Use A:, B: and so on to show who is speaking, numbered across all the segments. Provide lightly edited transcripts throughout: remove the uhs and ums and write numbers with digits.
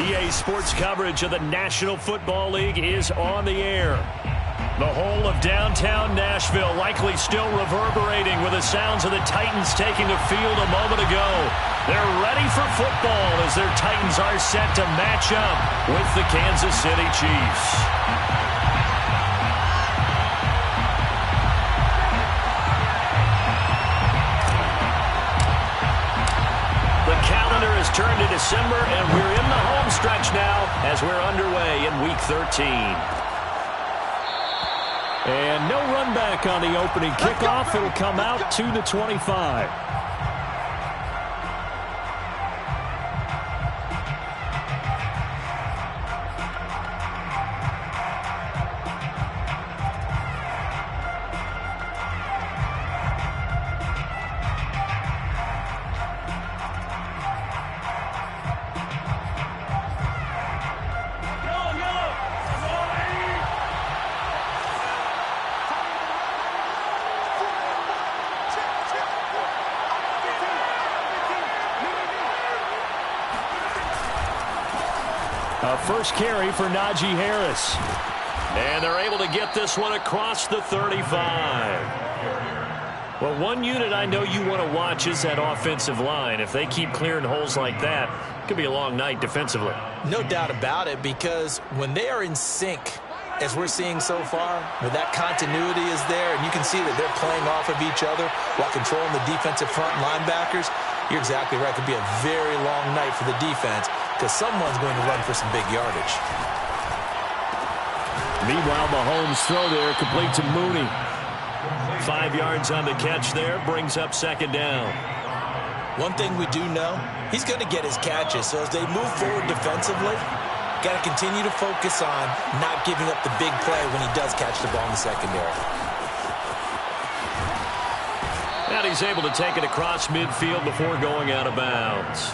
A: EA Sports coverage of the National Football League is on the air. The whole of downtown Nashville likely still reverberating with the sounds of the Titans taking the field a moment ago. They're ready for football as their Titans are set to match up with the Kansas City Chiefs. Has turned to December, and we're in the home stretch now as we're underway in Week 13. And no run back on the opening kickoff. It'll come out to the 25. First carry for Najee Harris. And they're able to get this one across the 35. Well, one unit I know you want to watch is that offensive line. If they keep clearing holes like that, it could be a long night defensively.
B: No doubt about it, because when they are in sync, as we're seeing so far, when that continuity is there, and you can see that they're playing off of each other while controlling the defensive front linebackers, you're exactly right. It could be a very long night for the defense because someone's going to run for some big yardage.
A: Meanwhile, Mahomes' throw there complete to Mooney. 5 yards on the catch there, brings up second down.
B: One thing we do know, he's going to get his catches. So as they move forward defensively, got to continue to focus on not giving up the big play when he does catch the ball in the secondary.
A: And he's able to take it across midfield before going out of bounds.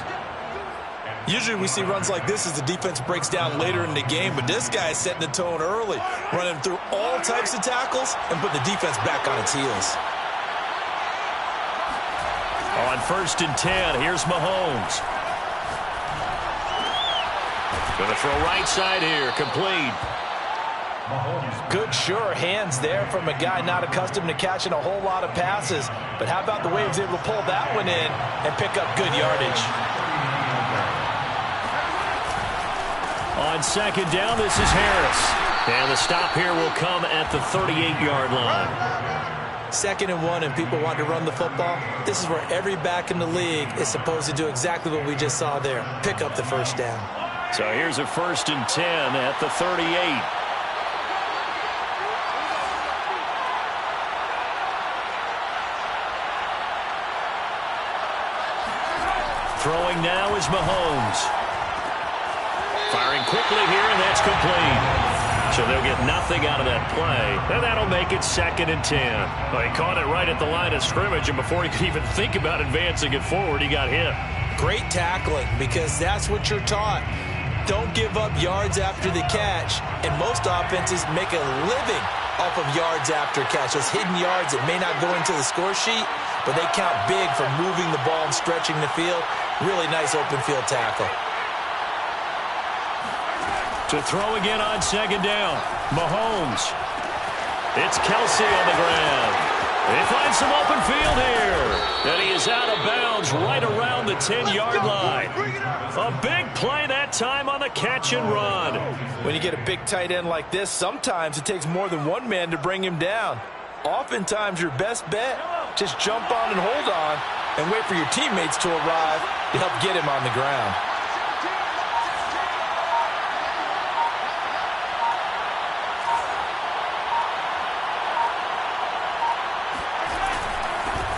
B: Usually we see runs like this as the defense breaks down later in the game, but this guy is setting the tone early, running through all types of tackles and putting the defense back on its heels.
A: On 1st and 10, here's Mahomes. Going to throw right side here, complete.
B: Good, sure hands there from a guy not accustomed to catching a whole lot of passes. But how about the way he was able to pull that one in and pick up good yardage?
A: On 2nd down, this is Harris. And the stop here will come at the 38-yard line.
B: 2nd and 1, and people want to run the football. This is where every back in the league is supposed to do exactly what we just saw there. Pick up the first down.
A: So here's a 1st and 10 at the 38. Throwing now is Mahomes. Firing quickly here, and that's complete. So they'll get nothing out of that play. And that'll make it 2nd and 10. Well, he caught it right at the line of scrimmage, and before he could even think about advancing it forward, he got hit.
B: Great tackling, because that's what you're taught. Don't give up yards after the catch. And most offenses make a living off of yards after catch. Those hidden yards that may not go into the score sheet, but they count big for moving the ball and stretching the field. Really nice open field tackle.
A: To throw again on 2nd down. Mahomes. It's Kelsey on the ground. They find some open field here. And he is out of bounds right around the 10-yard line. A big play that time on the catch and run.
B: When you get a big tight end like this, sometimes it takes more than one man to bring him down. Oftentimes your best bet, just jump on and hold on and wait for your teammates to arrive to help get him on the ground.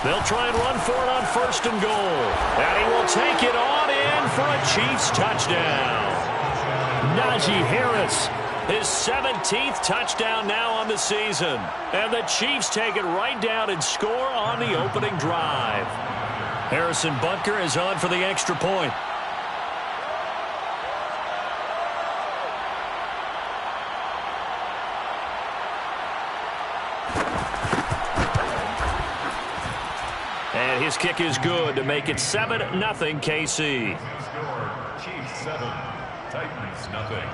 A: They'll try and run for it on 1st and goal. And he will take it on in for a Chiefs touchdown. Najee Harris, his 17th touchdown now on the season. And the Chiefs take it right down and score on the opening drive. Harrison Butker is on for the extra point. And his kick is good to make it 7-0 KC.
C: Chiefs 7, Titans, nothing.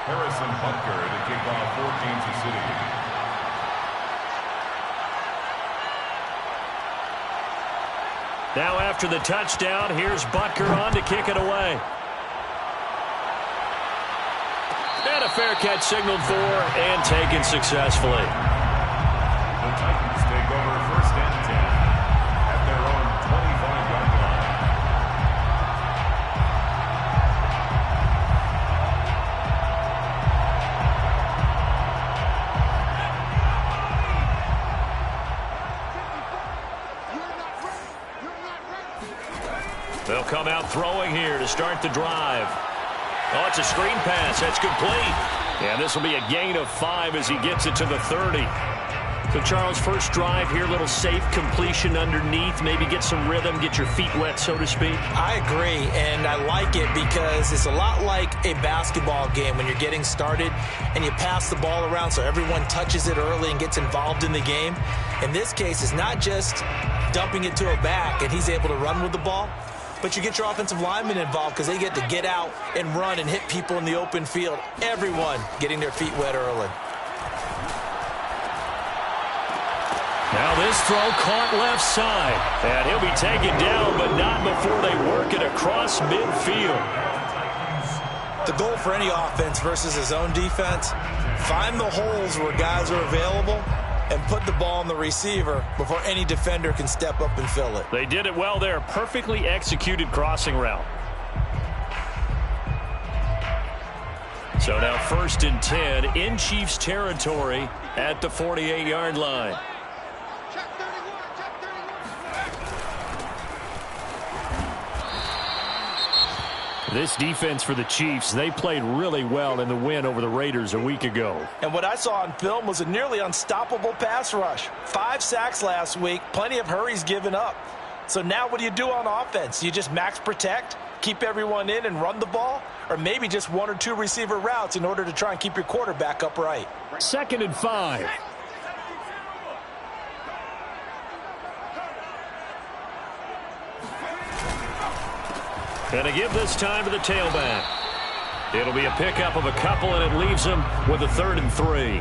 C: Harrison Butker to kick off for Kansas City.
A: Now after the touchdown, here's Butker on to kick it away. And a fair catch signaled for and taken successfully.
C: The Titans take over 1st and 10 at their own 25-yard line.
A: They'll come out throwing here to start the drive. Oh, it's a screen pass. That's complete. And this will be a gain of 5 as he gets it to the 30. So, Charles, first drive here, little safe completion underneath. Maybe get some rhythm, get your feet wet, so to speak.
B: I agree, and I like it because it's a lot like a basketball game when you're getting started and you pass the ball around so everyone touches it early and gets involved in the game. In this case, it's not just dumping it to a back and he's able to run with the ball, but you get your offensive linemen involved because they get to get out and run and hit people in the open field. Everyone getting their feet wet early.
A: Now this throw caught left side. And he'll be taken down, but not before they work it across midfield.
B: The goal for any offense versus his own defense, find the holes where guys are available and put the ball on the receiver before any defender can step up and fill it.
A: They did it well there. Perfectly executed crossing route. So now 1st and 10 in Chiefs territory at the 48-yard line. This defense for the Chiefs, they played really well in the win over the Raiders a week ago.
B: And what I saw on film was a nearly unstoppable pass rush. 5 sacks last week, plenty of hurries given up. So now what do you do on offense? You just max protect, keep everyone in and run the ball? Or maybe just 1 or 2 receiver routes in order to try and keep your quarterback upright?
A: 2nd and 5. And to give this time to the tailback. It'll be a pickup of a couple, and it leaves him with a 3rd and 3.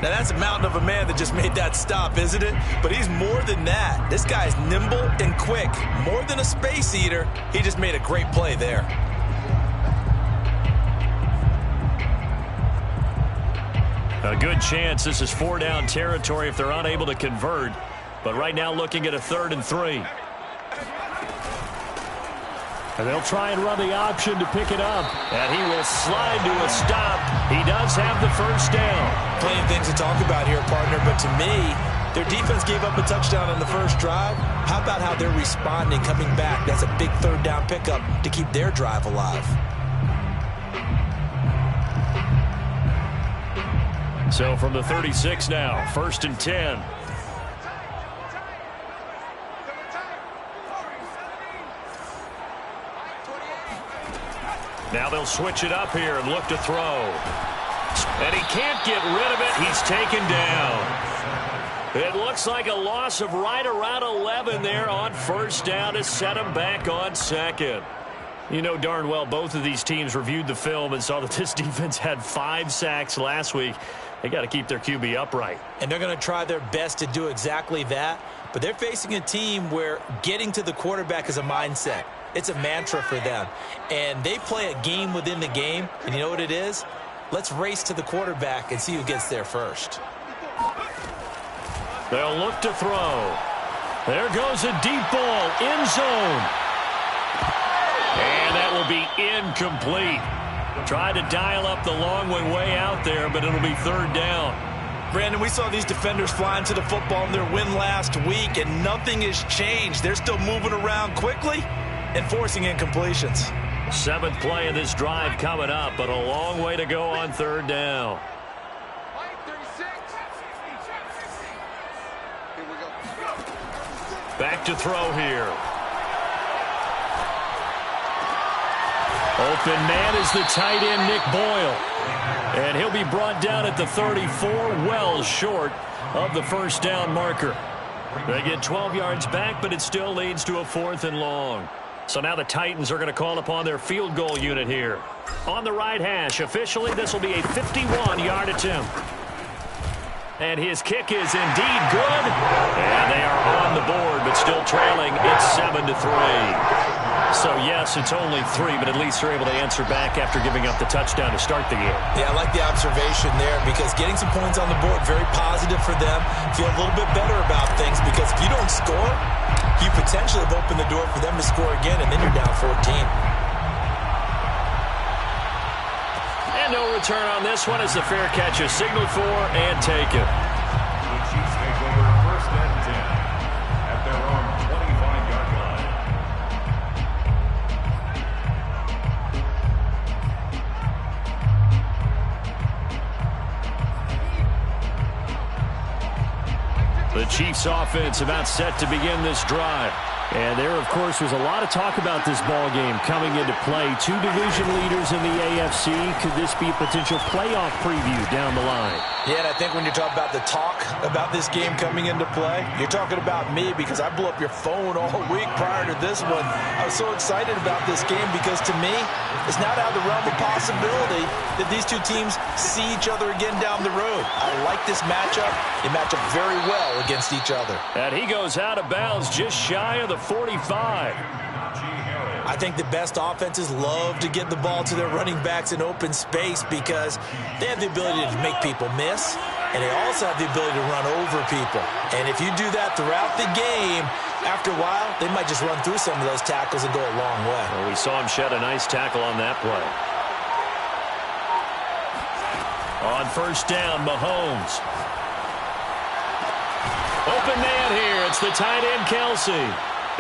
B: Now, that's a mountain of a man that just made that stop, isn't it? But he's more than that. This guy's nimble and quick. More than a space eater, he just made a great play there.
A: A good chance this is 4-down territory if they're unable to convert. But right now looking at a 3rd and 3. And they'll try and run the option to pick it up. And he will slide to a stop. He does have the 1st down.
B: Plenty of things to talk about here, partner. But to me, their defense gave up a touchdown on the first drive. How about how they're responding, coming back? That's a big 3rd down pickup to keep their drive alive.
A: So from the 36 now, 1st and 10. Now they'll switch it up here and look to throw. And he can't get rid of it. He's taken down. It looks like a loss of right around 11 there on 1st down to set him back on 2nd. You know darn well both of these teams reviewed the film and saw that this defense had 5 sacks last week. They got to keep their QB upright.
B: And they're going to try their best to do exactly that. But they're facing a team where getting to the quarterback is a mindset. It's a mantra for them. And they play a game within the game. And you know what it is? Let's race to the quarterback and see who gets there first.
A: They'll look to throw. There goes a deep ball, end zone. And that will be incomplete. Tried to dial up the long one way out there, but it'll be 3rd down.
B: Brandon, we saw these defenders flying to the football in their win last week, and nothing has changed. They're still moving around quickly and forcing incompletions.
A: 7th play of this drive coming up, but a long way to go on 3rd down. Back to throw here. Open man is the tight end, Nick Boyle. And he'll be brought down at the 34, well short of the 1st down marker. They get 12 yards back, but it still leads to a 4th and long. So now the Titans are going to call upon their field goal unit here. On the right hash, officially, this will be a 51-yard attempt. And his kick is indeed good. And they are on the board, but still trailing. It's 7-3. So, yes, it's only 3, but at least they're able to answer back after giving up the touchdown to start the game.
B: Yeah, I like the observation there because getting some points on the board, very positive for them. Feel a little bit better about things because if you don't score, you potentially have opened the door for them to score again, and then you're down 14.
A: And no return on this one as the fair catch is signaled for and taken.
C: The Chiefs take over 1st and 10 at their own 25-yard line.
A: The Chiefs offense about set to begin this drive. And there, of course, was a lot of talk about this ball game coming into play. 2 division leaders in the AFC. Could this be a potential playoff preview down the line?
B: Yeah, and I think when you're talking about the talk about this game coming into play, you're talking about me because I blew up your phone all week prior to this one. I was so excited about this game because to me, it's not out of the realm of possibility that these two teams see each other again down the road. I like this matchup. They match up very well against each other.
A: And he goes out of bounds just shy of the 45.
B: I think the best offenses love to get the ball to their running backs in open space because they have the ability to make people miss, and they also have the ability to run over people. And if you do that throughout the game, after a while, they might just run through some of those tackles and go a long way.
A: Well, we saw him shed a nice tackle on that play. On 1st down, Mahomes. Open man here. It's the tight end, Kelsey.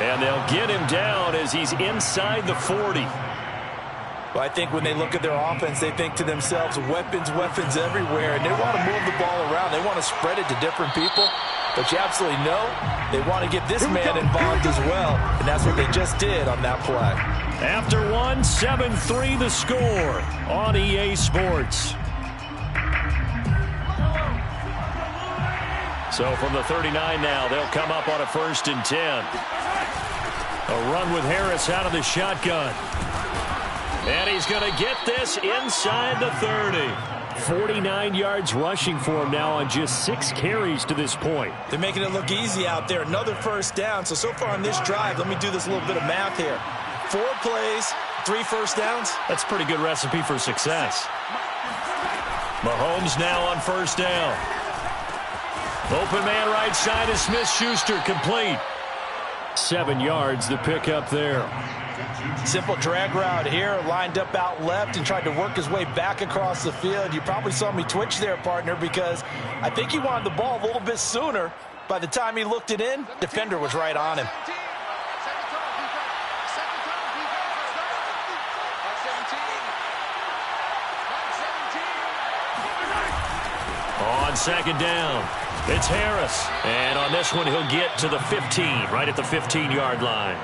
A: And they'll get him down as he's inside the 40.
B: Well, I think when they look at their offense, they think to themselves, weapons, weapons everywhere, and they want to move the ball around. They want to spread it to different people. But you absolutely know they want to get this man involved as well, and that's what they just did on that play.
A: After 7-3 the score on EA Sports. So from the 39 now, they'll come up on a 1st and 10. A run with Harris out of the shotgun. And he's going to get this inside the 30. 49 yards rushing for him now on just 6 carries to this point.
B: They're making it look easy out there. Another 1st down. So far on this drive, let me do this little bit of math here. 4 plays, 3 1st downs.
A: That's a pretty good recipe for success. Mahomes now on 1st down. Open man right side is Smith-Schuster, complete. 7 yards, the pickup there.
B: Simple drag route here, lined up out left and tried to work his way back across the field. You probably saw me twitch there, partner, because I think he wanted the ball a little bit sooner. By the time he looked it in, defender was right on him.
A: On 2nd down, it's Harris. And on this one, he'll get to the 15, right at the 15-yard line.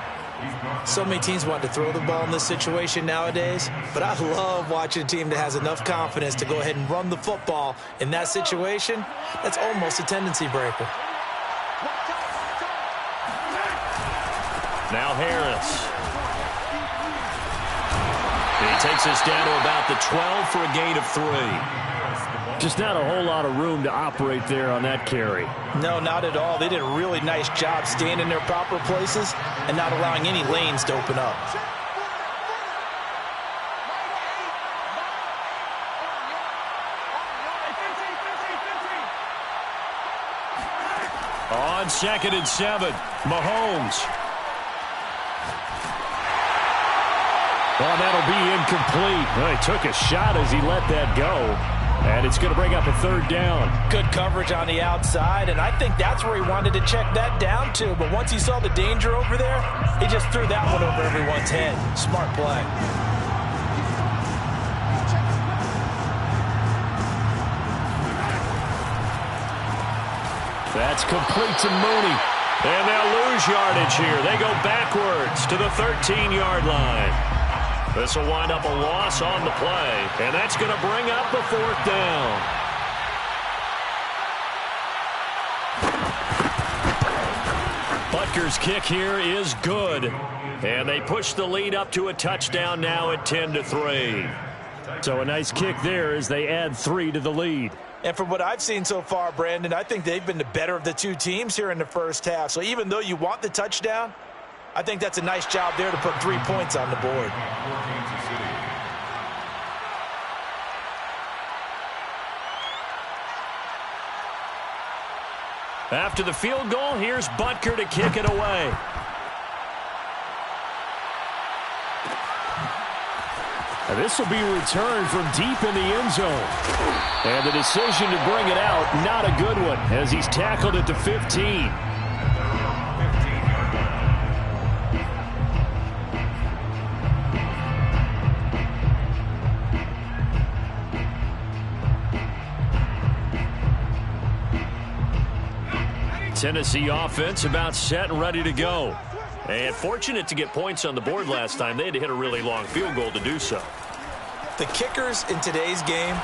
B: So many teams want to throw the ball in this situation nowadays, but I love watching a team that has enough confidence to go ahead and run the football in that situation. That's almost a tendency breaker.
A: Now Harris. He takes us down to about the 12 for a gain of 3. Just not a whole lot of room to operate there on that carry.
B: No, not at all. They did a really nice job staying in their proper places and not allowing any lanes to open up.
A: On 2nd and 7, Mahomes. Well, that'll be incomplete. Well, he took a shot as he let that go. And it's going to bring up a 3rd down.
B: Good coverage on the outside, and I think that's where he wanted to check that down to. But once he saw the danger over there, he just threw that one over everyone's head. Smart play.
A: That's complete to Mooney. And they'll lose yardage here. They go backwards to the 13-yard line. This will wind up a loss on the play, and that's going to bring up the 4th down. kicker's kick here is good. And they push the lead up to a touchdown now at 10-3. So a nice kick there as they add 3 to the lead.
B: And from what I've seen so far, Brandon, I think they've been the better of the two teams here in the first half. So even though you want the touchdown, I think that's a nice job there to put 3 points on the board.
A: After the field goal, here's Butker to kick it away.
D: And this will be returned from deep in the end zone. And the decision to bring it out, not a good one, as he's tackled at the 15.
A: Tennessee offense about set and ready to go. And fortunate to get points on the board last time. They had to hit a really long field goal to do so.
B: The kickers in today's game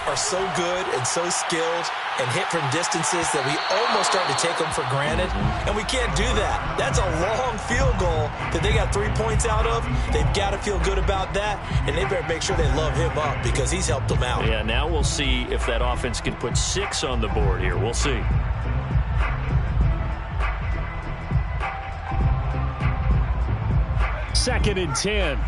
B: are so good and so skilled and hit from distances that we almost start to take them for granted. And we can't do that. That's a long field goal that they got 3 points out of. They've got to feel good about that, and they better make sure they love him up because he's helped them out.
A: Yeah, now we'll see if that offense can put 6 on the board here. We'll see.
D: Second and 10.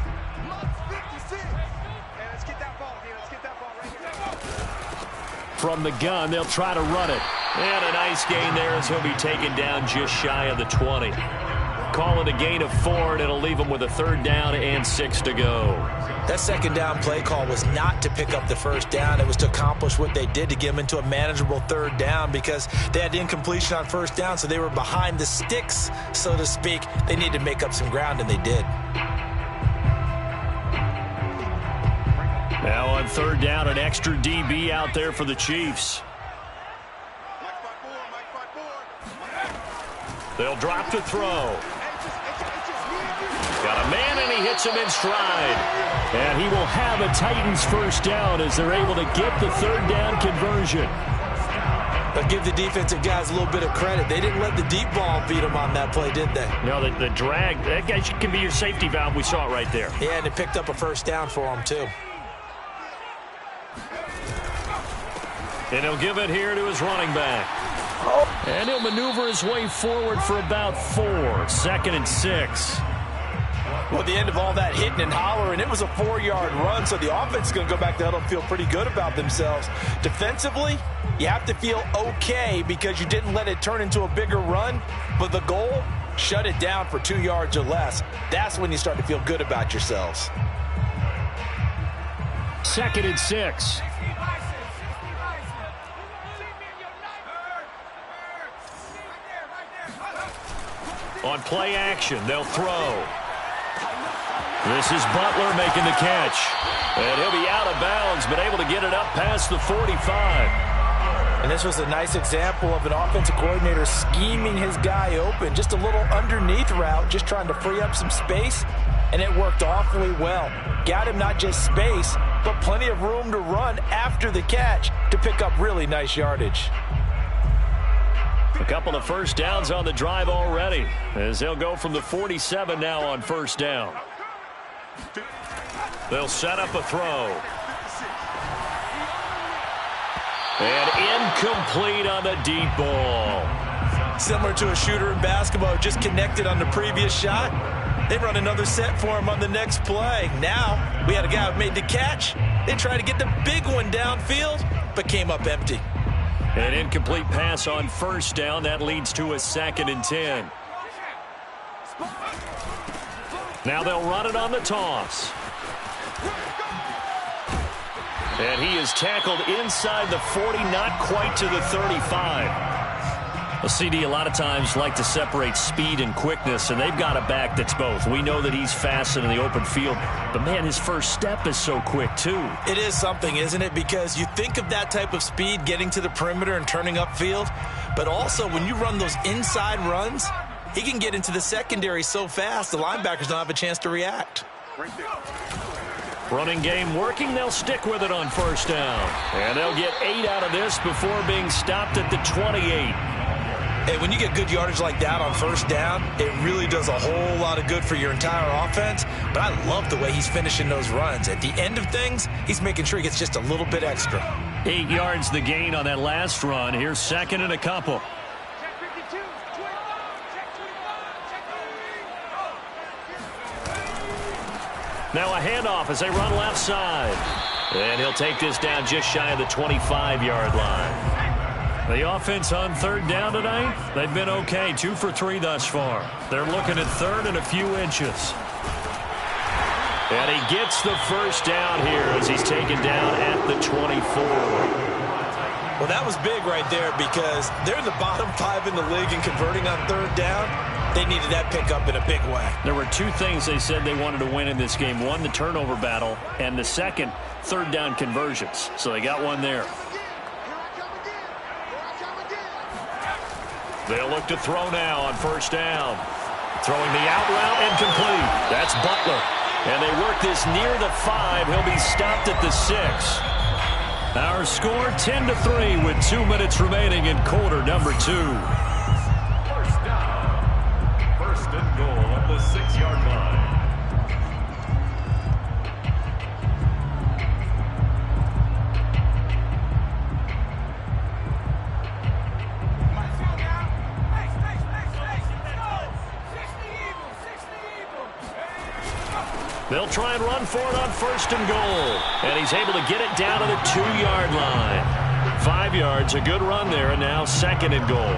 D: From the gun, they'll try to run it.
A: And a nice gain there as he'll be taken down just shy of the 20. Call it a gain of 4, and it'll leave him with a 3rd down and 6 to go.
B: That 2nd down play call was not to pick up the 1st down. It was to accomplish what they did to get them into a manageable 3rd down because they had incompletion on 1st down, so they were behind the sticks, so to speak. They needed to make up some ground, and they did.
A: Now on 3rd down, an extra DB out there for the Chiefs. They'll drop to throw. Got a man, and he hits him in stride.
D: And he will have a Titans 1st down as they're able to get the 3rd down conversion.
B: But give the defensive guys a little bit of credit. They didn't let the deep ball beat them on that play, did they?
A: No, the drag, that guy can be your safety valve. We saw it right there.
B: Yeah, and it picked up a 1st down for them, too.
A: And he'll give it here to his running back. And he'll maneuver his way forward for about 4. 2nd and 6.
B: Well, at the end of all that hitting and hollering, it was a 4-yard run, so the offense is going to go back to huddle and feel pretty good about themselves. Defensively, you have to feel okay because you didn't let it turn into a bigger run, but the goal, shut it down for 2 yards or less. That's when you start to feel good about yourselves.
D: 2nd and 6.
A: On play action, they'll throw. This is Butler making the catch. And he'll be out of bounds, but able to get it up past the 45.
B: And this was a nice example of an offensive coordinator scheming his guy open. Just a little underneath route, just trying to free up some space, and it worked awfully well. Got him not just space, but plenty of room to run after the catch to pick up really nice yardage.
A: A couple of 1st downs on the drive already, as they'll go from the 47 now on 1st down. They'll set up a throw. And incomplete on the deep ball.
B: Similar to a shooter in basketball, just connected on the previous shot. They run another set for him on the next play. Now, we had a guy who made the catch. They tried to get the big one downfield, but came up empty.
A: An incomplete pass on 1st down. That leads to a 2nd and 10. Now they'll run it on the toss. And he is tackled inside the 40, not quite to the 35. Well, CD, a lot of times like to separate speed and quickness, and they've got a back that's both. We know that he's fast in the open field, but, man, his first step is so quick, too.
B: It is something, isn't it? Because you think of that type of speed getting to the perimeter and turning upfield, but also when you run those inside runs, he can get into the secondary so fast the linebackers don't have a chance to react.
A: Running game working. They'll stick with it on 1st down. And they'll get 8 out of this before being stopped at the 28.
B: Hey, when you get good yardage like that on first down, it really does a whole lot of good for your entire offense. But I love the way he's finishing those runs. At the end of things, he's making sure he gets just a little bit extra.
A: 8 yards the gain on that last run. Here's second and a couple. Now a handoff as they run left side. And he'll take this down just shy of the 25-yard line. The offense on third down tonight, they've been okay. 2 for 3 thus far. They're looking at third and a few inches. And he gets the first down here as he's taken down at the 24.
B: Well, that was big right there because they're in the bottom 5 in the league in converting on third down. They needed that pickup in a big way.
A: There were 2 things they said they wanted to win in this game. One, the turnover battle, and the second, third down conversions. So they got one there. They'll look to throw now on first down. Throwing the out route incomplete. That's Butler. And they work this near the 5. He'll be stopped at the 6. Our score 10-3 with 2 minutes remaining in quarter number 2.
C: First down. First and goal at the 6-yard line.
A: They'll try and run for it on first and goal. And he's able to get it down to the 2-yard line. 5 yards, a good run there, and now second and goal.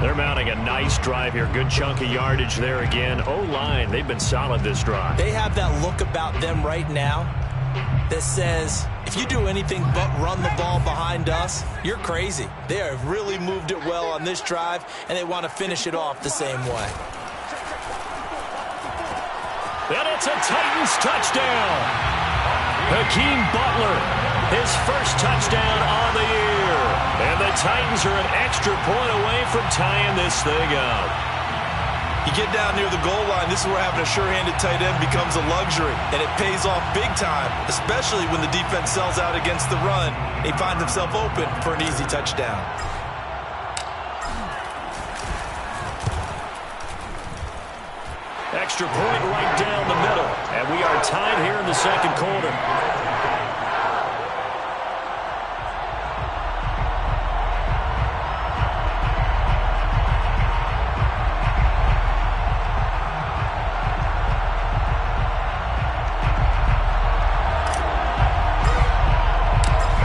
A: They're mounting a nice drive here. Good chunk of yardage there again. O-line, they've been solid this drive.
B: They have that look about them right now that says, if you do anything but run the ball behind us, you're crazy. They have really moved it well on this drive, and they want to finish it off the same way.
A: And it's a Titans touchdown. Hakeem Butler, his first touchdown on the year. And the Titans are an extra point away from tying this thing up.
B: You get down near the goal line, this is where having a sure-handed tight end becomes a luxury. And it pays off big time, especially when the defense sells out against the run. He finds himself open for an easy touchdown.
A: Extra point right down the middle. And we are tied here in the second quarter.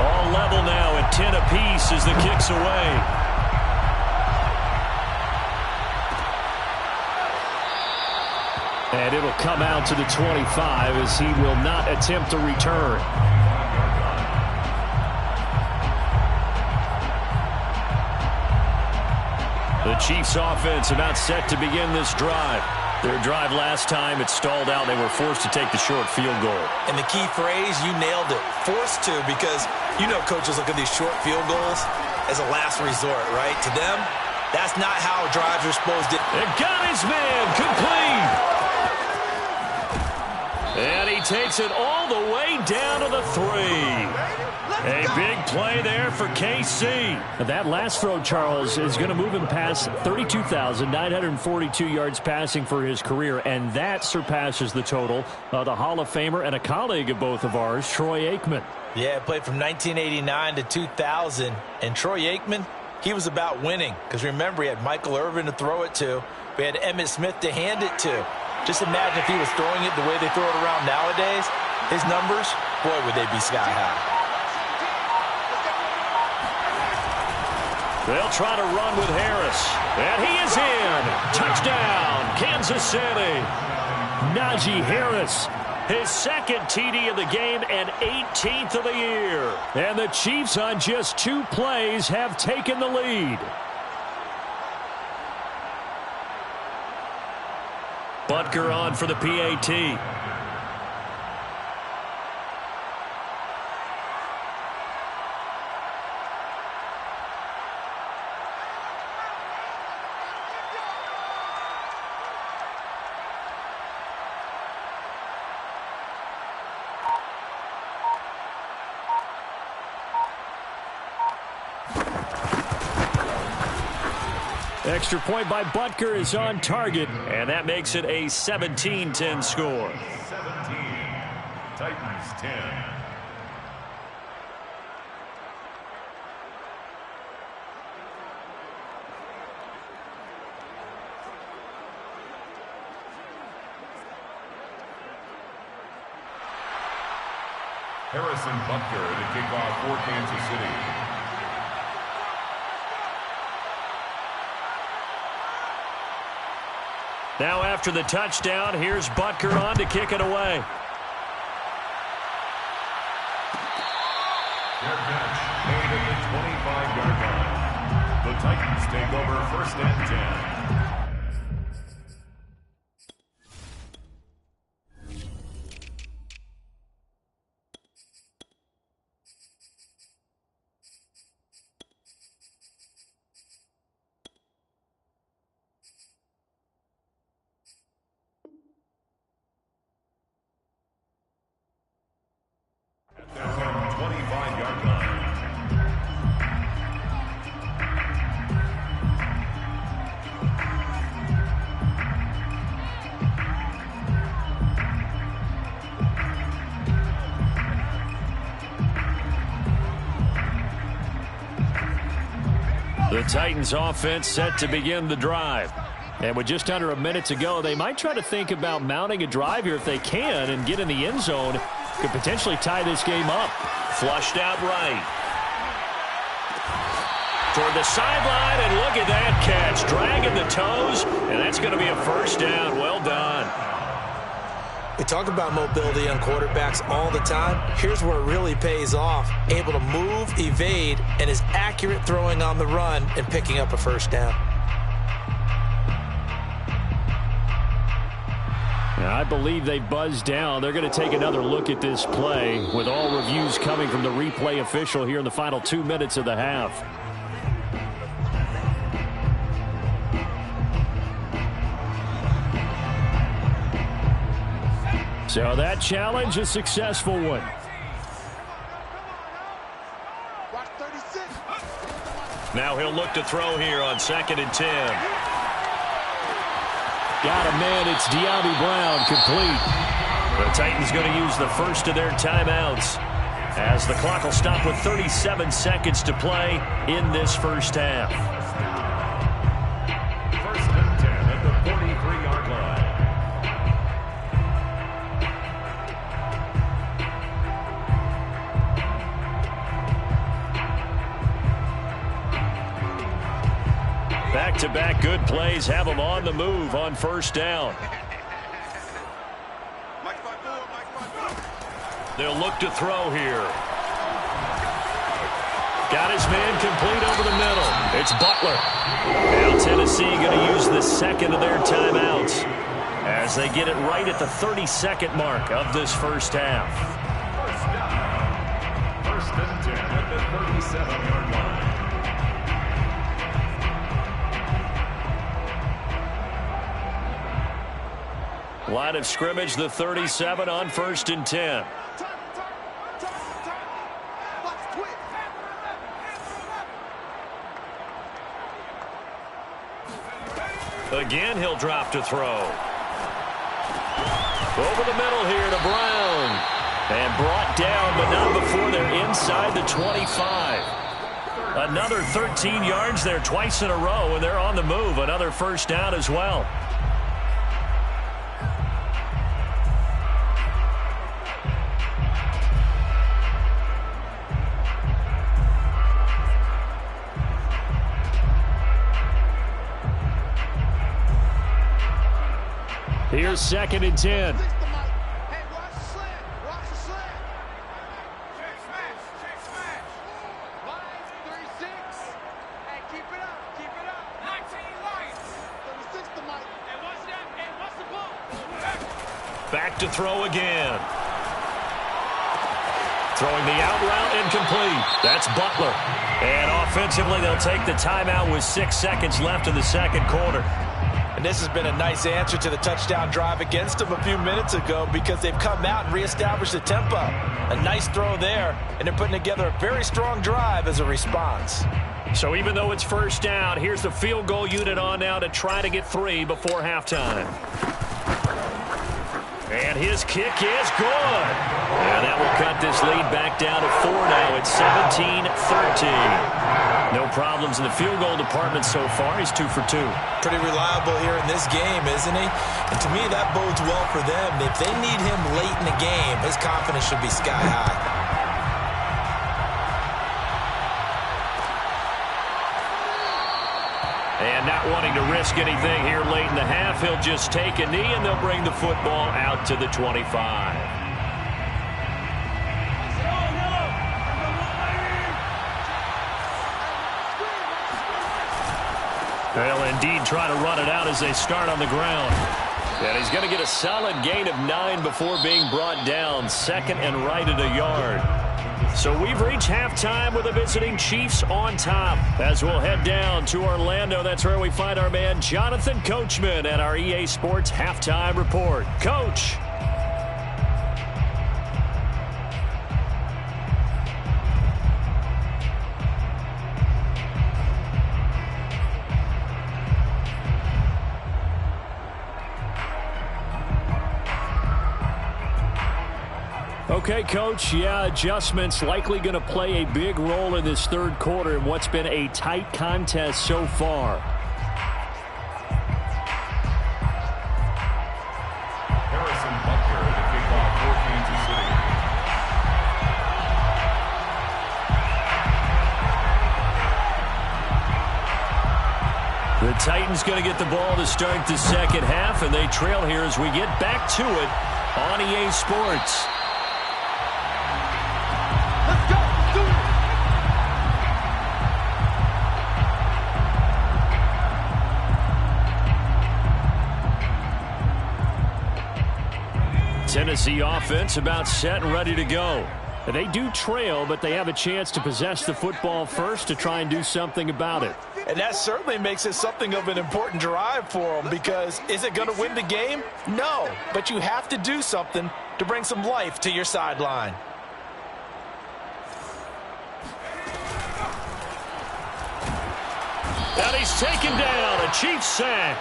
A: All level now at 10 apiece as the kick's away. And it'll come out to the 25 as he will not attempt to return. The Chiefs offense about set to begin this drive. Their drive last time, it stalled out. They were forced to take the short field goal.
B: And the key phrase, you nailed it. Forced to, because you know coaches look at these short field goals as a last resort, right? To them, that's not how drives are supposed to.
A: And got his man complete. And he takes it all the way down to the 3. A big play there for KC.
D: That last throw, Charles, is going to move him past 32,942 yards passing for his career, and that surpasses the total of the Hall of Famer and a colleague of both of ours, Troy Aikman.
B: Yeah, played from 1989 to 2000. And Troy Aikman, he was about winning. Because remember, he had Michael Irvin to throw it to. We had Emmitt Smith to hand it to. Just imagine if he was throwing it the way they throw it around nowadays. His numbers, boy, would they be sky high.
A: They'll try to run with Harris. And he is in. Touchdown, Kansas City.
D: Najee Harris.
A: His second TD of the game and 18th of the year.
D: And the Chiefs on just 2 plays have taken the lead.
A: Butker on for the PAT.
D: Extra point by Butker is on target.
A: And that makes it a 17-10 score.
C: 17. Titans 10. Harrison Butker to kick off for Kansas City.
A: Now after the touchdown, here's Butker on to kick it away.
C: Their catch made at the 25-yard line. The Titans take over 1st and 10. Their own 25-yard line.
A: The Titans offense set to begin the drive.
D: And with just under a minute to go, they might try to think about mounting a drive here if they can and get in the end zone. Could potentially tie this game up.
A: Flushed out right. Toward the sideline, and look at that catch. Dragging the toes, and that's going to be a 1st down. Well done.
B: We talk about mobility on quarterbacks all the time. Here's where it really pays off. Able to move, evade, and is accurate throwing on the run and picking up a 1st down.
D: I believe they buzzed down. They're going to take another look at this play with all reviews coming from the replay official here in the final 2 minutes of the half. So that challenge, a successful one.
A: Now he'll look to throw here on 2nd and 10.
D: Got a man, it's De'Ami Brown, complete.
A: The Titans going to use the first of their timeouts as the clock will stop with 37 seconds to play in this 1st half.
C: 1st and 10 at the 43-yard line.
A: Back-to-back good plays have them on the move on 1st down. They'll look to throw here. Got his man complete over the middle. It's Butler. Now Tennessee going to use the 2nd of their timeouts as they get it right at the 32nd mark of this 1st half.
C: 1st and 10 at the 37-yard line.
A: Line of scrimmage, the 37 on 1st and 10. Again, he'll drop to throw. Over the middle here to Brown. And brought down, but not before they're inside the 25. Another 13 yards there twice in a row, and they're on the move. Another 1st down as well.
D: Here's 2nd and 10.
A: Back to throw again. Throwing the out route incomplete. That's Butler. And offensively, they'll take the timeout with 6 seconds left in the 2nd quarter.
B: And this has been a nice answer to the touchdown drive against them a few minutes ago because they've come out and reestablished the tempo. A nice throw there, and they're putting together a very strong drive as a response.
A: So even though it's first down, here's the field goal unit on now to try to get 3 before halftime. And his kick is good. And that will cut this lead back down to 4 now. It's 17-13. No problems in the field goal department so far. He's 2 for 2.
B: Pretty reliable here in this game, isn't he? And to me, that bodes well for them. If they need him late in the game, his confidence should be sky high.
A: And not wanting to risk anything here late in the half, he'll just take a knee, and they'll bring the football out to the 25. They'll indeed try to run it out as they start on the ground. And he's going to get a solid gain of 9 before being brought down. 2nd and right at a yard. So we've reached halftime with the visiting Chiefs on top. As we'll head down to Orlando, that's where we find our man Jonathan Coachman at our EA Sports Halftime Report. Coach. Okay, Coach, yeah, adjustments likely going to play a big role in this third quarter in what's been a tight contest so far.
C: Harrison Butker to kick off for Kansas City.
A: The Titans going to get the ball to start the second half, and they trail here as we get back to it on EA Sports. Tennessee offense about set and ready to go. They do trail, but they have a chance to possess the football first to try and do something about it.
B: And that certainly makes it something of an important drive for them because is it going to win the game? No, but you have to do something to bring some life to your sideline.
A: And he's taken down, a Chiefs sack.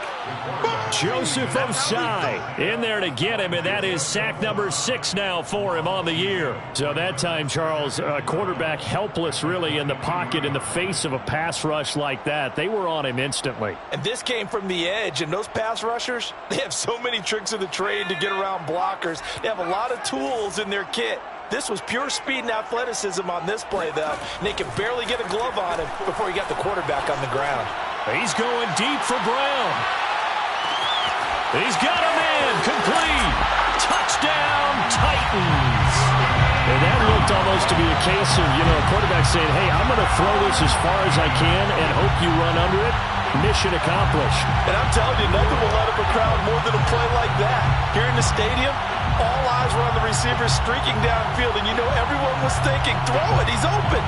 A: Joseph Osai in there to get him, and that is sack number 6 now for him on the year. So that time, Charles, quarterback helpless really in the pocket in the face of a pass rush like that. They were on him instantly.
B: And this came from the edge, and those pass rushers, they have so many tricks of the trade to get around blockers. They have a lot of tools in their kit. This was pure speed and athleticism on this play, though. And they could barely get a glove on him before he got the quarterback on the ground.
A: He's going deep for Brown. He's got him in. Complete. Touchdown, Titans. And that looked almost to be a case of, a quarterback saying, hey, I'm going to throw this as far as I can and hope you run under it. Mission accomplished.
B: And I'm telling you, nothing will let up a crowd more than a play like that. Here in the stadium, all eyes were on the receiver streaking downfield, and everyone was thinking, throw it, he's open.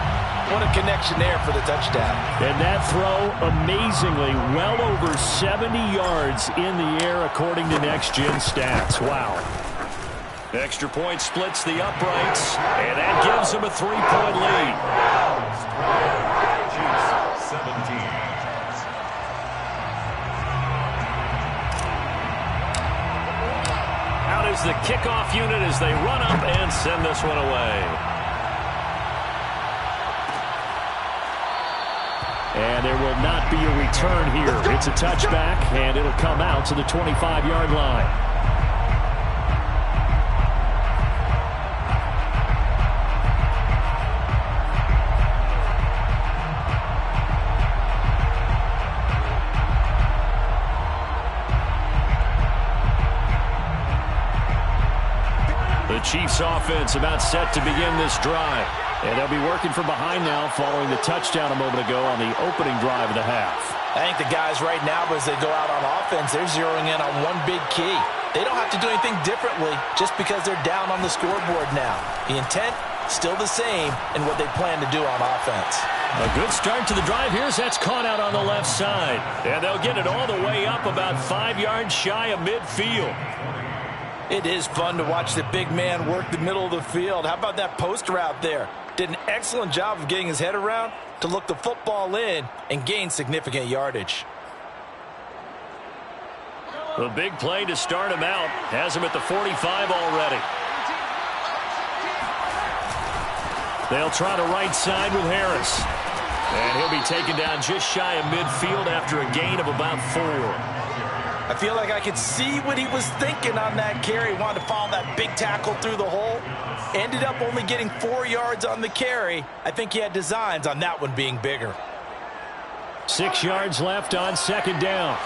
B: What a connection there for the touchdown.
A: And that throw, amazingly, well over 70 yards in the air, according to Next Gen Stats. Wow. Extra point splits the uprights, and that gives them a 3-point lead.
C: Chiefs 17.
A: Out is the kickoff unit as they run up and send this one away. And there will not be a return here. It's a touchback, and it'll come out to the 25-yard line. The Chiefs offense about set to begin this drive. And they'll be working from behind now following the touchdown a moment ago on the opening drive of the half.
B: I think the guys right now, as they go out on offense, they're zeroing in on one big key. They don't have to do anything differently just because they're down on the scoreboard now. The intent, still the same in what they plan to do on offense.
A: A good start to the drive. Here's that's caught out on the left side. And they'll get it all the way up about 5 yards shy of midfield.
B: It is fun to watch the big man work the middle of the field. How about that post route there? Did an excellent job of getting his head around to look the football in and gain significant yardage.
A: The big play to start him out has him at the 45 already. They'll try to right side with Harris. And he'll be taken down just shy of midfield after a gain of about 4.
B: I feel like I could see what he was thinking on that carry. He wanted to follow that big tackle through the hole. Ended up only getting 4 yards on the carry. I think he had designs on that one being bigger.
A: 6 yards left on second down.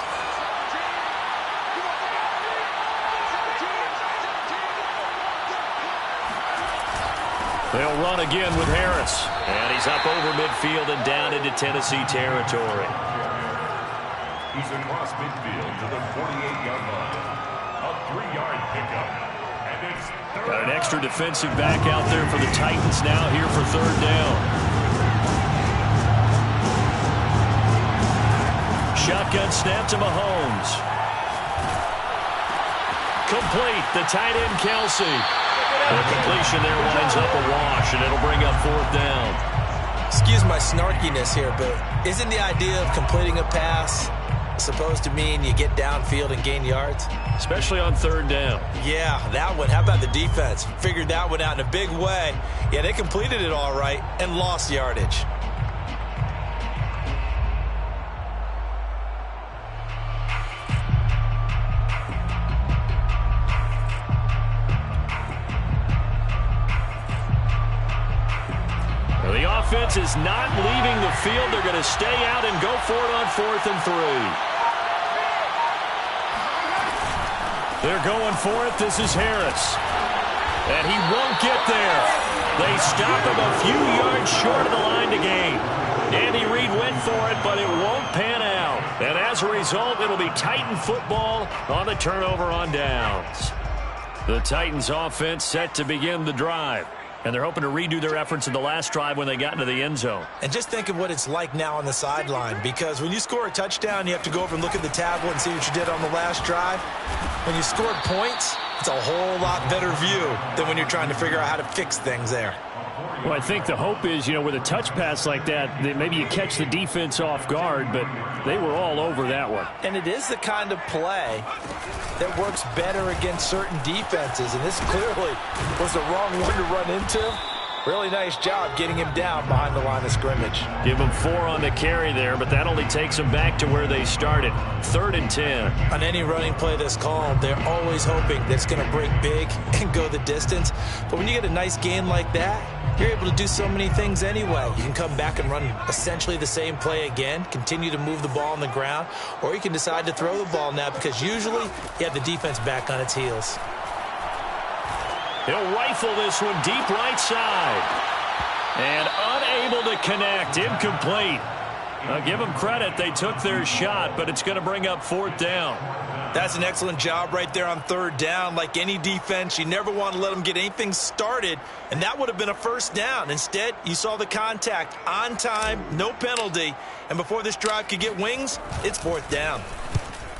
A: They'll run again with Harris. And he's up over midfield and down into Tennessee territory.
C: He's across midfield to the 48-yard line. A 3-yard pickup. And it's third.
A: Got an extra defensive back out there for the Titans now here for third down. Shotgun snap to Mahomes. Complete. The tight end, Kelsey. The completion there winds up a wash, and it'll bring up fourth down.
B: Excuse my snarkiness here, but isn't the idea of completing a pass supposed to mean you get downfield and gain yards?
A: Especially on third down.
B: Yeah, that one. How about the defense? Figured that one out in a big way. Yeah, they completed it all right and lost yardage.
A: The offense is not leaving the field. They're going to stay out and go for it on 4th and 3. They're going for it. This is Harris. And he won't get there. They stop him a few yards short of the line to gain. Andy Reid went for it, but it won't pan out. And as a result, it'll be Titan football on the turnover on downs. The Titans offense set to begin the drive. And they're hoping to redo their efforts in the last drive when they got into the end zone.
B: And just think of what it's like now on the sideline, because when you score a touchdown, you have to go over and look at the tablet and see what you did on the last drive. When you scored points, it's a whole lot better view than when you're trying to figure out how to fix things there.
D: Well, I think the hope is, with a touch pass like that maybe you catch the defense off guard, but they were all over that one.
B: And it is the kind of play that works better against certain defenses, and this clearly was the wrong one to run into. Really nice job getting him down behind the line of scrimmage.
A: Give him 4 on the carry there, but that only takes them back to where they started. 3rd and 10.
B: On any running play that's called, they're always hoping that it's going to break big and go the distance. But when you get a nice gain like that, you're able to do so many things anyway. You can come back and run essentially the same play again, continue to move the ball on the ground, or you can decide to throw the ball now because usually you have the defense back on its heels.
A: He'll rifle this one deep right side. And unable to connect. Incomplete. I'll give them credit. They took their shot, but it's going to bring up 4th down.
B: That's an excellent job right there on 3rd down. Like any defense, you never want to let them get anything started, and that would have been a 1st down. Instead, you saw the contact on time, no penalty, and before this drive could get wings, it's 4th down.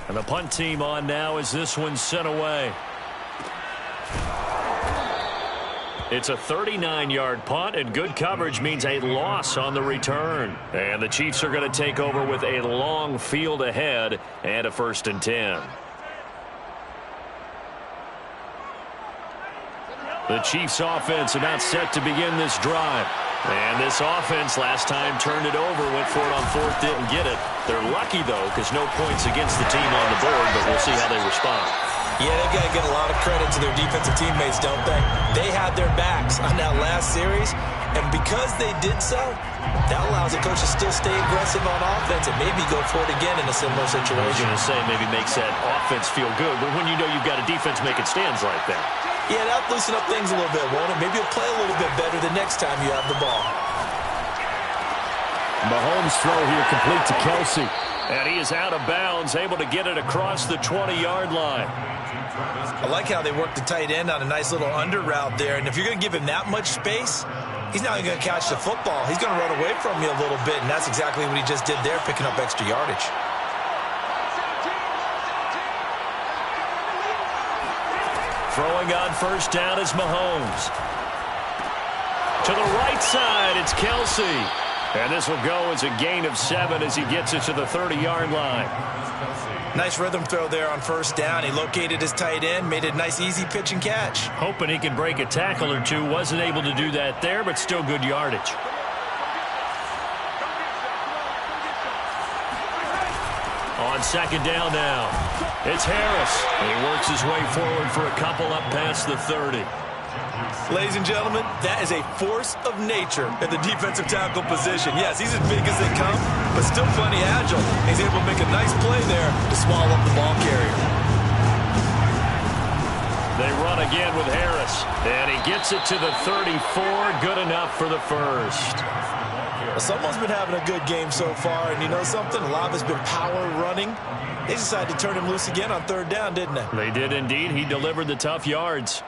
A: And the punt team on now as this one's sent away. It's a 39-yard punt, and good coverage means a loss on the return. And the Chiefs are going to take over with a long field ahead and a 1st and 10. The Chiefs offense about set to begin this drive. And this offense last time turned it over, went for it on 4th, didn't get it. They're lucky, though, because no points against the team on the board, but we'll see how they respond.
B: Yeah, they've got to get a lot of credit to their defensive teammates, don't they? They had their backs on that last series, and because they did so, that allows the coach to still stay aggressive on offense and maybe go for it again in a similar situation.
A: I was going to say maybe makes that offense feel good, but when you know you've got a defense making stands like that.
B: Yeah, that'll loosen up things a little bit, won't it? Maybe you'll play a little bit better the next time you have the ball.
D: Mahomes' throw here complete to Kelce.
A: And he is out of bounds, able to get it across the 20-yard line.
B: I like how they work the tight end on a nice little under route there. And if you're going to give him that much space, he's not even going to catch the football. He's going to run away from you a little bit, and that's exactly what he just did there, picking up extra yardage.
A: Throwing on first down is Mahomes. To the right side, it's Kelce. And this will go as a gain of 7 as he gets it to the 30-yard line.
B: Nice rhythm throw there on first down. He located his tight end, made it a nice easy pitch and catch.
D: Hoping he can break a tackle or two. Wasn't able to do that there, but still good yardage. On second down now, it's Harris. He works his way forward for a couple up past the 30.
B: Ladies and gentlemen, that is a force of nature in the defensive tackle position. Yes, he's as big as they come, but still plenty agile. He's able to make a nice play there to swallow up the ball carrier.
A: They run again with Harris, and he gets it to the 34. Good enough for the first.
B: Well, someone's been having a good game so far, and you know something? A lot of it's been power running. They decided to turn him loose again on third down, didn't they?
A: They did indeed. He delivered the tough yards.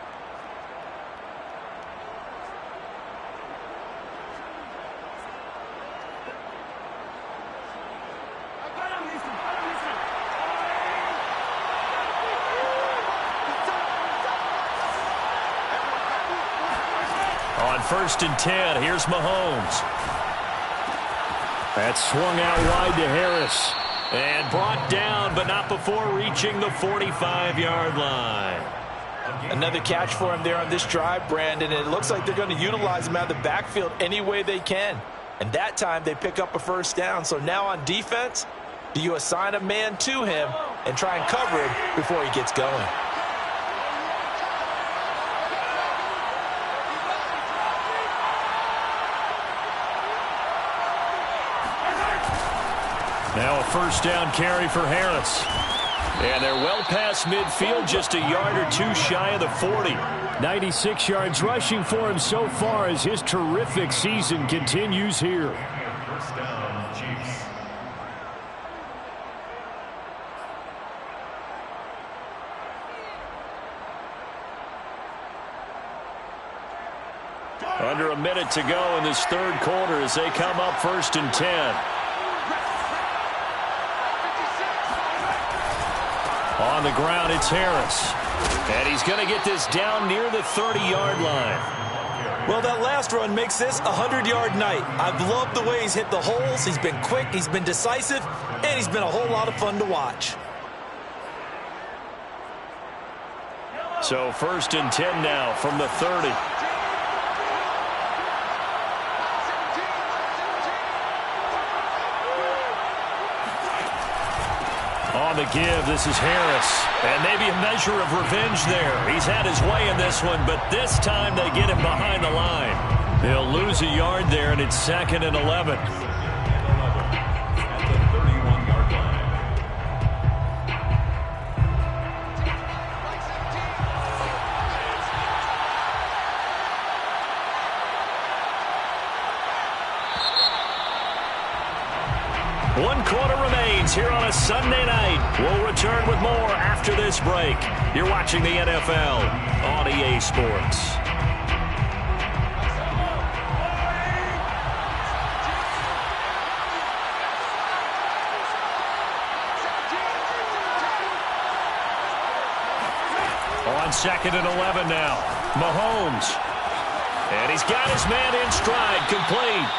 A: On first and 10, here's Mahomes. That's swung out wide to Harris. And brought down, but not before reaching the 45-yard line.
B: Another catch for him there on this drive, Brandon. And it looks like they're going to utilize him out of the backfield any way they can. And that time they pick up a first down. So now on defense, do you assign a man to him and try and cover him before he gets going?
A: Now a first down carry for Harris. And they're well past midfield, just a yard or two shy of the 40.
D: 96 yards rushing for him so far as his terrific season continues here.
C: First down, Chiefs.
A: Under a minute to go in this third quarter as they come up first and 10. On the ground, it's Harris. And he's going to get this down near the 30-yard line.
B: Well, that last run makes this a 100-yard night. I've loved the way he's hit the holes. He's been quick, he's been decisive, and he's been a whole lot of fun to watch.
A: So first and 10 now from the 30. On the give, this is Harris. And maybe a measure of revenge there. He's had his way in this one, but this time they get him behind the line. He'll lose a yard there, and it's second and 11.
C: At the 31-yard line.
A: One quarter remains here on a Sunday night. We'll return with more after this break. You're watching the NFL on EA Sports. On second and 11 now, Mahomes. And he's got his man in stride, complete.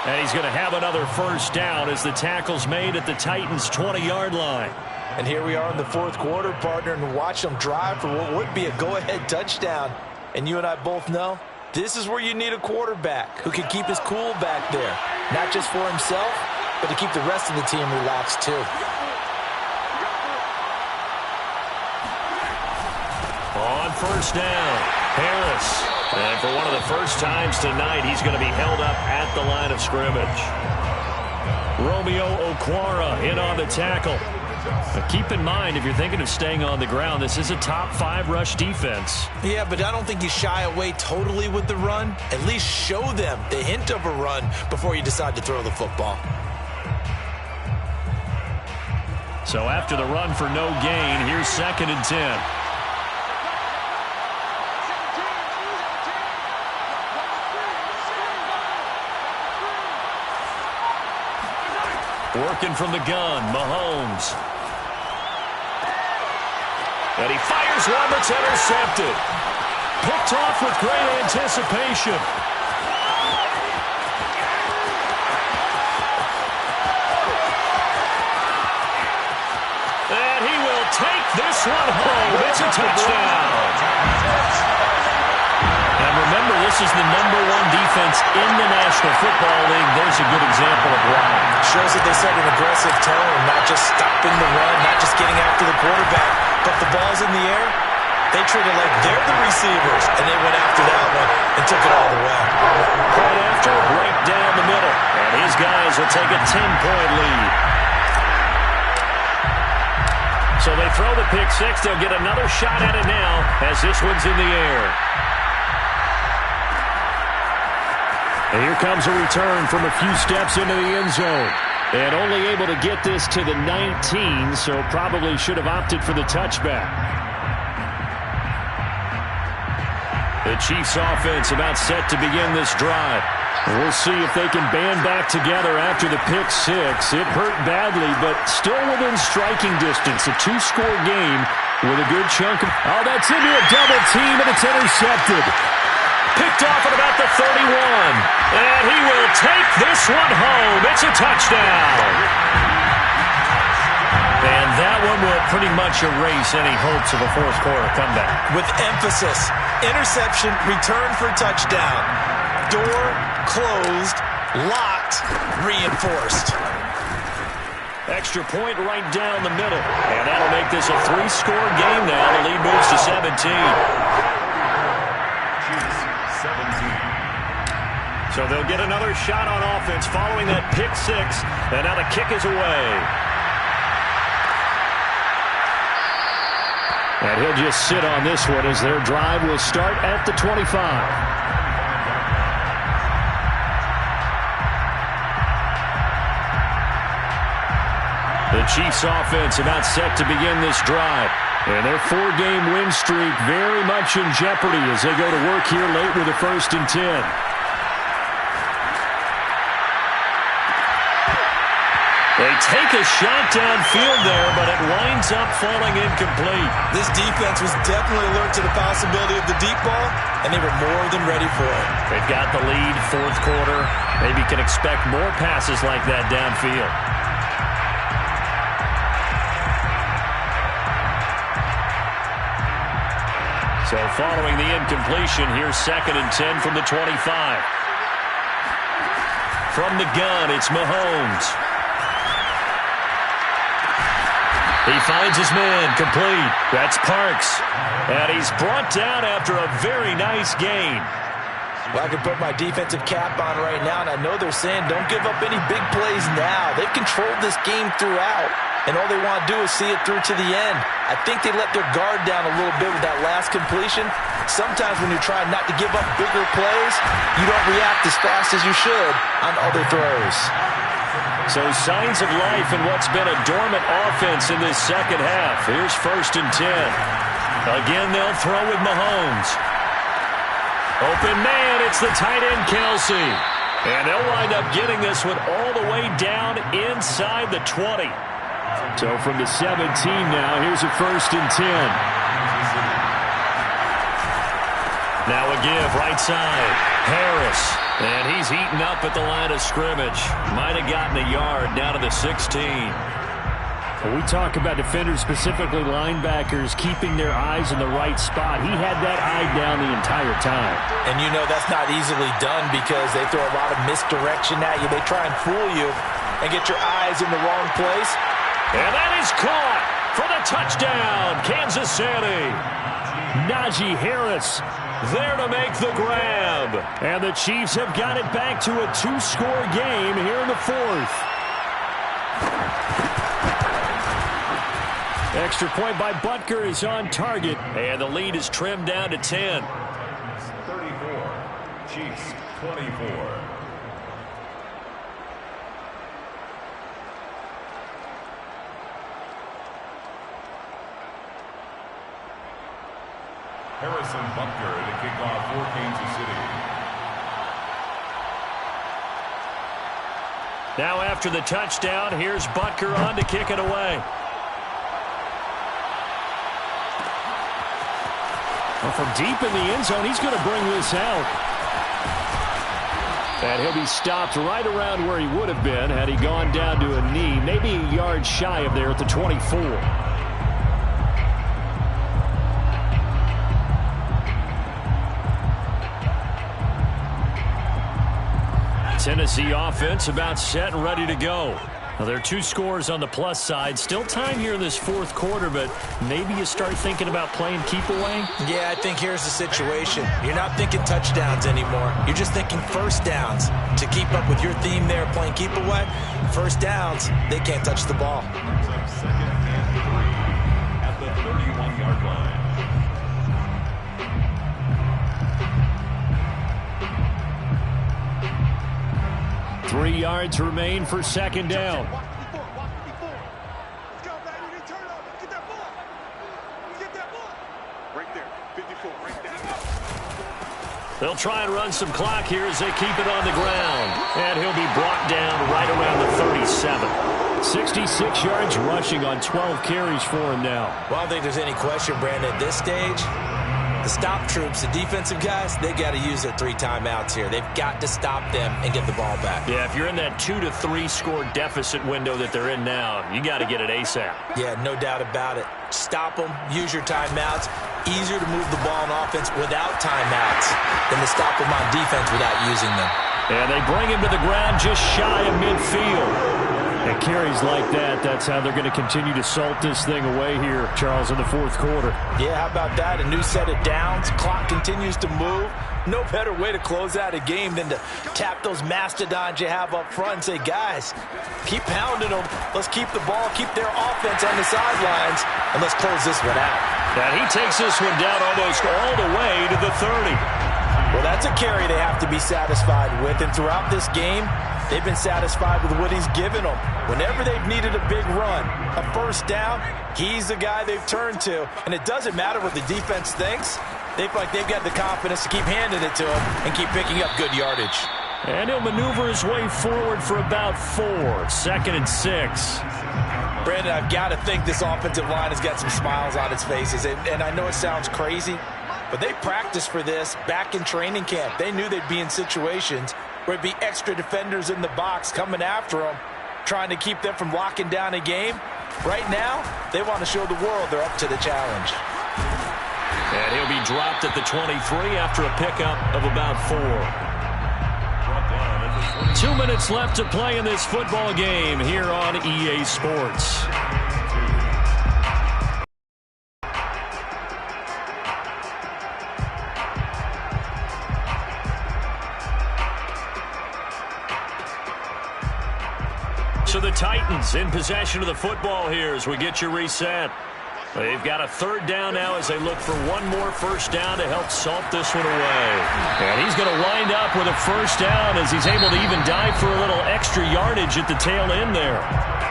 A: And he's going to have another first down as the tackle's made at the Titans' 20-yard line.
B: And here we are in the fourth quarter, partner, and watch them drive for what would be a go-ahead touchdown. And you and I both know this is where you need a quarterback who can keep his cool back there. Not just for himself, but to keep the rest of the team relaxed too.
A: On first down, Harris. And for one of the first times tonight, he's going to be held up at the line of scrimmage. Romeo Okwara in on the tackle.
D: Keep in mind, if you're thinking of staying on the ground, this is a top 5 rush defense.
B: Yeah, but I don't think you shy away totally with the run. At least show them the hint of a run before you decide to throw the football.
D: So after the run for no gain, here's 2nd and 10. Working from the gun, Mahomes. And he fires one that's intercepted. Picked off with great anticipation. And he will take this one home. It's a touchdown. And remember, this is the #1 defense in the National Football League. There's a good example of why.
B: Shows that they set an aggressive tone, not just stopping the run, not just getting after the quarterback, but the ball's in the air. They treat it like they're the receivers, and they went after that one and took it all the way.
D: Right after, right down the middle. And these guys will take a 10-point lead. So they throw the pick six. They'll get another shot at it now as this one's in the air. And here comes a return from a few steps into the end zone. And only able to get this to the 19, so probably should have opted for the touchback. The Chiefs offense about set to begin this drive. We'll see if they can band back together after the pick six. It hurt badly, but still within striking distance. A 2-score game with a good chunk of... Oh, that's into a double team, and it's intercepted. Picked off at about the 31. And he will take this one home. It's a touchdown. And that one will pretty much erase any hopes of a fourth-quarter comeback.
B: With emphasis, interception, return for touchdown. Door closed, locked, reinforced.
D: Extra point right down the middle. And that'll make this a 3-score game now. The lead moves to 17. So they'll get another shot on offense following that pick six. And now the kick is away. And he'll just sit on this one as their drive will start at the 25. The Chiefs offense about set to begin this drive. And their 4-game win streak very much in jeopardy as they go to work here late with a 1st and 10. They take a shot downfield there, but it winds up falling incomplete.
B: This defense was definitely alert to the possibility of the deep ball, and they were more than ready for it.
D: They've got the lead, 4th quarter. Maybe can expect more passes like that downfield. So following the incompletion, here's 2nd and 10 from the 25. From the gun, it's Mahomes. He finds his man, complete. That's Parks. And he's brought down after a very nice gain.
B: Well, I can put my defensive cap on right now, and I know they're saying don't give up any big plays now. They've controlled this game throughout, and all they want to do is see it through to the end. I think they let their guard down a little bit with that last completion. Sometimes when you're trying not to give up bigger plays, you don't react as fast as you should on other throws.
D: So signs of life in what's been a dormant offense in this second half. Here's 1st and 10. Again, they'll throw with Mahomes. Open man, it's the tight end Kelsey. And they'll wind up getting this one all the way down inside the 20. So from the 17 now, here's a 1st and 10. Now a give, right side. Harris. And he's eaten up at the line of scrimmage. Might have gotten a yard down to the 16. When we talk about defenders, specifically linebackers, keeping their eyes in the right spot, he had that eye down the entire time.
B: And you know that's not easily done because they throw a lot of misdirection at you. They try and fool you and get your eyes in the wrong place.
D: And that is caught for the touchdown, Kansas City. Najee Harris there to make the grab. And the Chiefs have got it back to a 2-score game here in the 4th. Extra point by Butker is on target.
A: And the lead is trimmed down to 10.
C: 34, Chiefs 24. Harrison Butker to kick off for Kansas City.
A: Now after the touchdown, here's Butker on to kick it away.
D: Well, from deep in the end zone, he's going to bring this out. And he'll be stopped right around where he would have been had he gone down to a knee, maybe a yard shy of there at the 24. Tennessee offense about set and ready to go. Now, there are 2 scores on the plus side. Still time here in this fourth quarter, but maybe you start thinking about playing keep away?
B: Yeah, I think here's the situation. You're not thinking touchdowns anymore. You're just thinking first downs. To keep up with your theme there, playing keep away, first downs, they can't touch the ball.
C: Second and 3 at the 31-yard line.
D: 3 yards remain for second down. They'll try and run some clock here as they keep it on the ground. And he'll be brought down right around the 37. 66 yards rushing on 12 carries for him now.
B: Well, I don't think there's any question, Brandon, at this stage. The stop troops, the defensive guys, they got to use their 3 timeouts here. They've got to stop them and get the ball back.
A: Yeah, if you're in that 2 to 3 score deficit window that they're in now, you got to get it ASAP.
B: Yeah, no doubt about it. Stop them, use your timeouts. Easier to move the ball on offense without timeouts than to stop them on defense without using them.
D: And they bring him to the ground just shy of midfield. And carries like that, that's how they're going to continue to salt this thing away here, Charles, in the fourth quarter.
B: Yeah, how about that? A new set of downs. Clock continues to move. No better way to close out a game than to tap those mastodons you have up front and say, guys, keep pounding them. Let's keep the ball, keep their offense on the sidelines, and let's close this one out.
A: And he takes this one down almost all the way to the 30.
B: Well, that's a carry they have to be satisfied with, and throughout this game, they've been satisfied with what he's given them. Whenever they've needed a big run, a first down, he's the guy they've turned to. And it doesn't matter what the defense thinks. They feel like they've got the confidence to keep handing it to him and keep picking up good yardage.
D: And he'll maneuver his way forward for about 4. Second and 6.
B: Brandon, I've got to think this offensive line has got some smiles on its faces. And I know it sounds crazy, but they practiced for this back in training camp. They knew they'd be in situations where it'd be extra defenders in the box coming after them, trying to keep them from locking down a game. Right now, they want to show the world they're up to the challenge.
A: And he'll be dropped at the 23 after a pickup of about 4. 2 minutes left to play in this football game here on EA Sports. So the Titans in possession of the football here as we get you reset. They've got a third down now as they look for one more first down to help salt this one away. And he's going to wind up with a first down as he's able to even dive for a little extra yardage at the tail end there.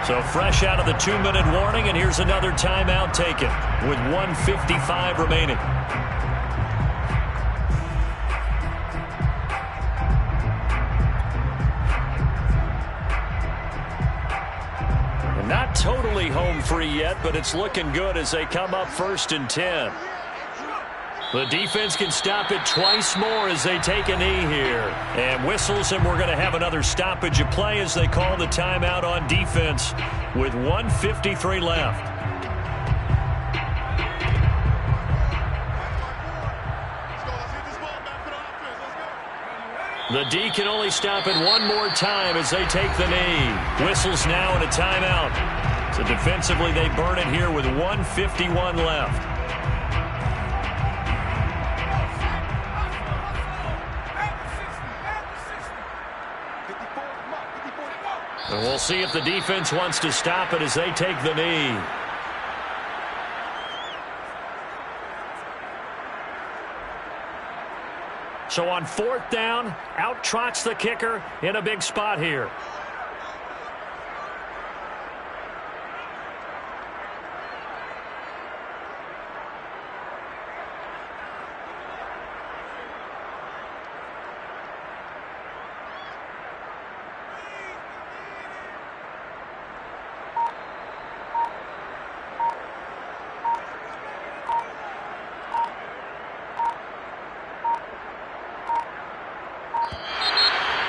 A: So fresh out of the 2-minute warning, and here's another timeout taken with 1:55 remaining. Not totally home free yet, but it's looking good as they come up 1st and 10. The defense can stop it twice more as they take a knee here. And whistles, and we're going to have another stoppage of play as they call the timeout on defense with 1:53 left. The D can only stop it one more time as they take the knee. Whistles now and a timeout. So defensively they burn it here with 1:51 left. And we'll see if the defense wants to stop it as they take the knee.
D: So on 4th down, out trots the kicker in a big spot here.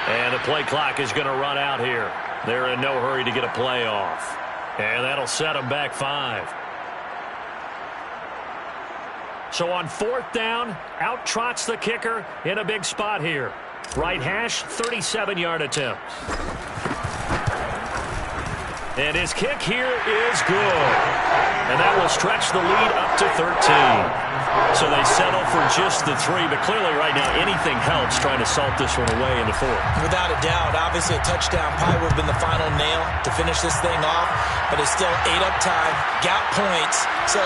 D: And the play clock is going to run out here. They're in no hurry to get a play off. And that'll set them back 5. So on 4th down, out trots the kicker in a big spot here. Right hash, 37-yard attempt. And his kick here is good. And that will stretch the lead up to 13. So they settle for just the 3, but clearly right now anything helps trying to salt this one away in the 4th.
B: Without a doubt, obviously a touchdown probably would have been the final nail to finish this thing off, but it's still 8 up time, got points. So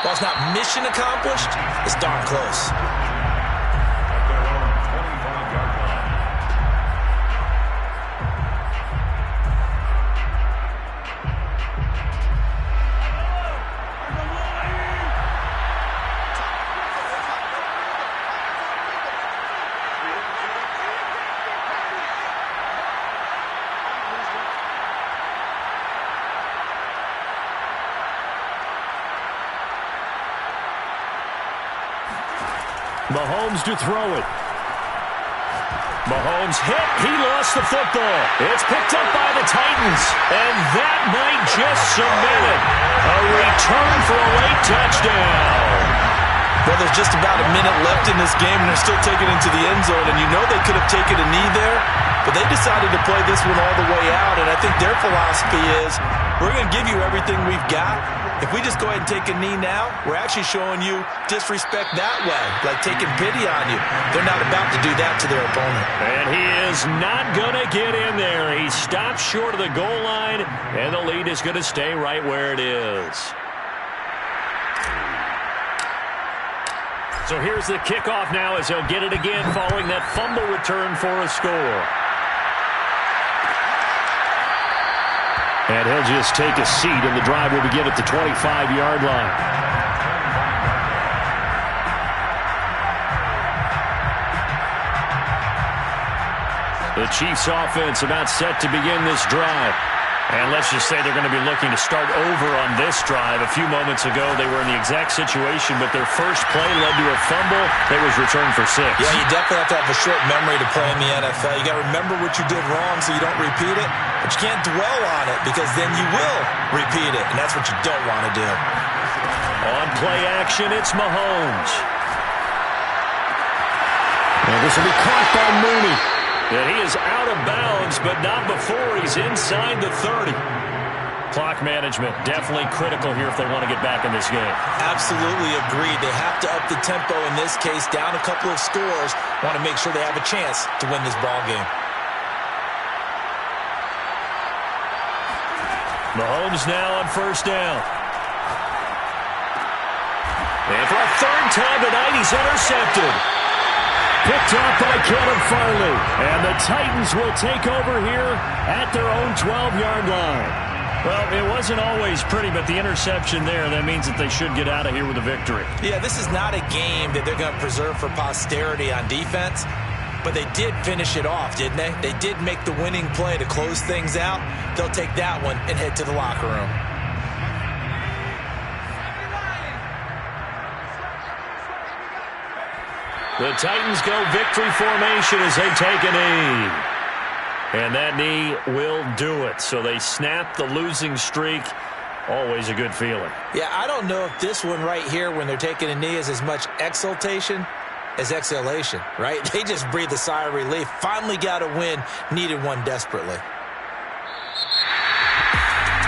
B: while it's not mission accomplished, it's darn close.
D: Mahomes to throw it. Mahomes hit. He lost the football. It's picked up by the Titans. And that might just cement it. A return for a late touchdown.
B: Well, there's just about a minute left in this game, and they're still taking it into the end zone. And you know they could have taken a knee there, but they decided to play this one all the way out. And I think their philosophy is, we're going to give you everything we've got. If we just go ahead and take a knee now, we're actually showing you disrespect that way, like taking pity on you. They're not about to do that to their opponent.
D: And he is not going to get in there. He stops short of the goal line, and the lead is going to stay right where it is. So here's the kickoff now as he'll get it again following that fumble return for a score. And he'll just take a seat, and the drive will begin at the 25-yard line. The Chiefs offense about set to begin this drive. And let's just say they're going to be looking to start over on this drive. A few moments ago, they were in the exact situation, but their first play led to a fumble that was returned for 6.
B: Yeah, you definitely have to have a short memory to play in the NFL. You got to remember what you did wrong so you don't repeat it, but you can't dwell on it because then you will repeat it, and that's what you don't want to do.
D: On play action, it's Mahomes. And this will be caught by Mooney. And he is out of bounds, but not before he's inside the 30. Clock management definitely critical here if they want to get back in this game.
B: Absolutely agreed. They have to up the tempo in this case, down a couple of scores. Want to make sure they have a chance to win this ball game.
D: Mahomes now on first down. And for a third time tonight, he's intercepted. Picked off by Kevin Farley. And the Titans will take over here at their own 12-yard line. Well, it wasn't always pretty, but the interception there, that means that they should get out of here with a victory.
B: Yeah, this is not a game that they're going to preserve for posterity on defense, but they did finish it off, didn't they? They did make the winning play to close things out. They'll take that one and head to the locker room.
D: The Titans go victory formation as they take a knee. And that knee will do it. So they snap the losing streak. Always a good feeling.
B: Yeah, I don't know if this one right here when they're taking a knee is as much exultation as exhalation, right? They just breathe a sigh of relief. Finally got a win. Needed one desperately.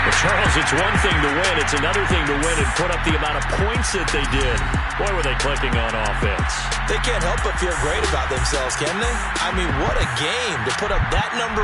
D: Well, Charles, it's one thing to win. It's another thing to win and put up the amount of points that they did. Boy, were they clicking on offense.
B: They can't help but feel great about themselves, can they? I mean, what a game to put up that number